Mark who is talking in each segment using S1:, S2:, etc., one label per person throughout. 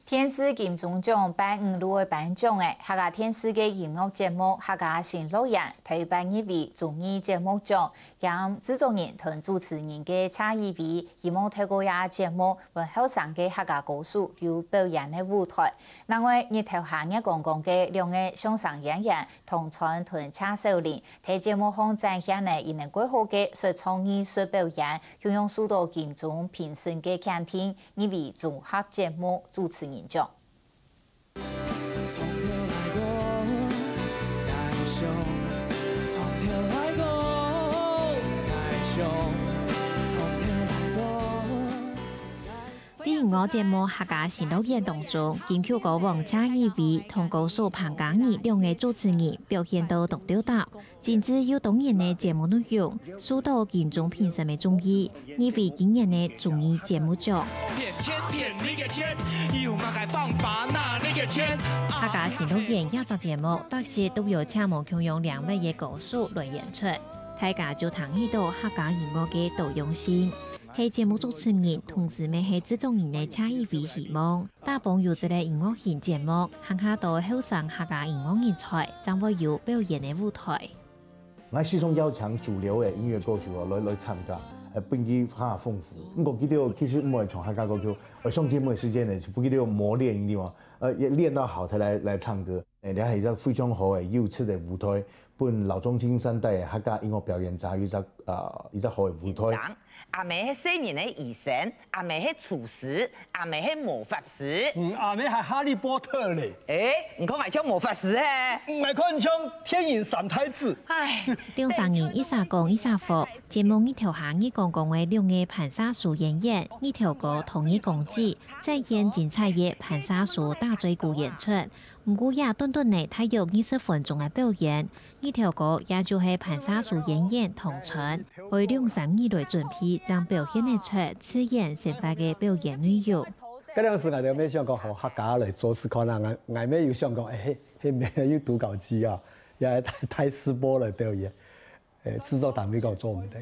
S1: 天师金钟奖颁5路的颁奖诶，客家天师嘅音乐节目客家新乐园提颁一位综艺节目奖，让制作人同主持人嘅差异位，希望透过呀节目为后生嘅客家歌手有表演嘅舞台。另外，日头下日公共嘅两个相声演员同传同车少年，喺节目中展现呢因能规划嘅说唱艺术表演，运用许多金钟评审嘅can听，以为综合节目主持人。从头来过，爱上，从头来过，爱上，从头来过。啲音乐节目客家新乐园当中，金曲歌王车依维同歌手彭嘉怡两个主持人表现到同调达，甚至有动人的节目内容，受到金钟评审的中意，依为今年的综艺节目奖。客家新乐园亚集节目，特些都有请毛强用2位嘅歌手来演出，大家就谈起到客家音乐嘅多样性。系节目主持人，同时咪系制作人嘅差异为希望，大帮有一个音乐性节目，行下到后生客家音乐人才，将会有表演嘅舞台。
S2: 我始终要求主流嘅音乐歌手来参加。本地较丰富，我记得其实唔系唱客家歌曲，上节目嘅时间呢，不记得磨练一啲嘛，练到好才来唱歌。你係一個非常好嘅優質嘅舞台，本老中青三代嘅客家音樂表演者，一個好嘅舞台。
S3: 阿妹係聖人嘅醫生，阿妹係廚師，阿妹係魔法師。
S4: 阿妹係哈利波特咧。
S3: 唔講係唱魔法師嘅，
S4: 唔係講唱天影三太子。
S3: 唉，
S1: 兩三年一撒講一撒福，節目一條行一公共嘅兩個盤沙樹演員，一條歌同一公子，再演精彩嘅盤沙樹大嘴鼓演出。唔過也短短嘅大約20分鐘嘅表演，呢條歌也就係盤沙樹演員同傳，為2-3年來準備，將表現得出刺眼鮮快嘅表演內容。
S4: 嗰陣時我哋咩想講學客家嚟做事，可能我咩要想講，係咩要讀稿機啊，也太試播嚟表演，製作單位講做唔得，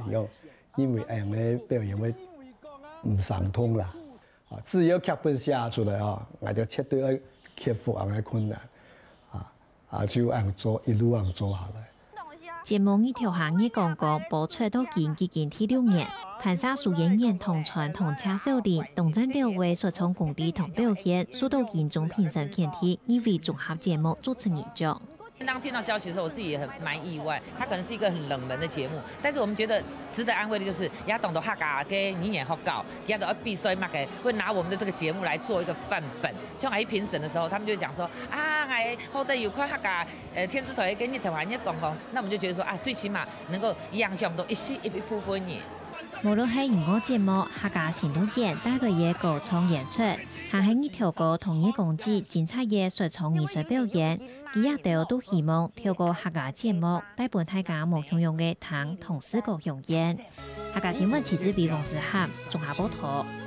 S4: 因為咩表演會唔上通啦，只要劇本寫出來啊，我就絕對要克服嘅困難，就做一路做下來。
S1: 節目呢條行業廣告播出到今第6年，盤沙樹演員同傳同車少年同真表為說唱功底同表現，受到金鐘評審肯定，以為綜合節目主持人獎。
S3: 當聽到消息的時候，我自己也蠻意外。它可能是一個很冷門的節目，但是我們覺得值得安慰的就是也懂得客家嘅語言學校，也都必須嘛嘅會拿我們的這個節目來做一個範本。像我一評審的時候，他們就講說我好得有塊客家天師台跟日頭行一講講，那我們就覺得說最起碼能夠影響到一部分人。
S1: 無論係音樂節目、客家新樂園帶來嘅歌唱演出，還係呢條歌同一公子精彩嘅說唱藝術表演，佢也都希望透過客家節目帶俾大家無共用嘅談同視覺表演。客家新聞記者王子涵綜合報道。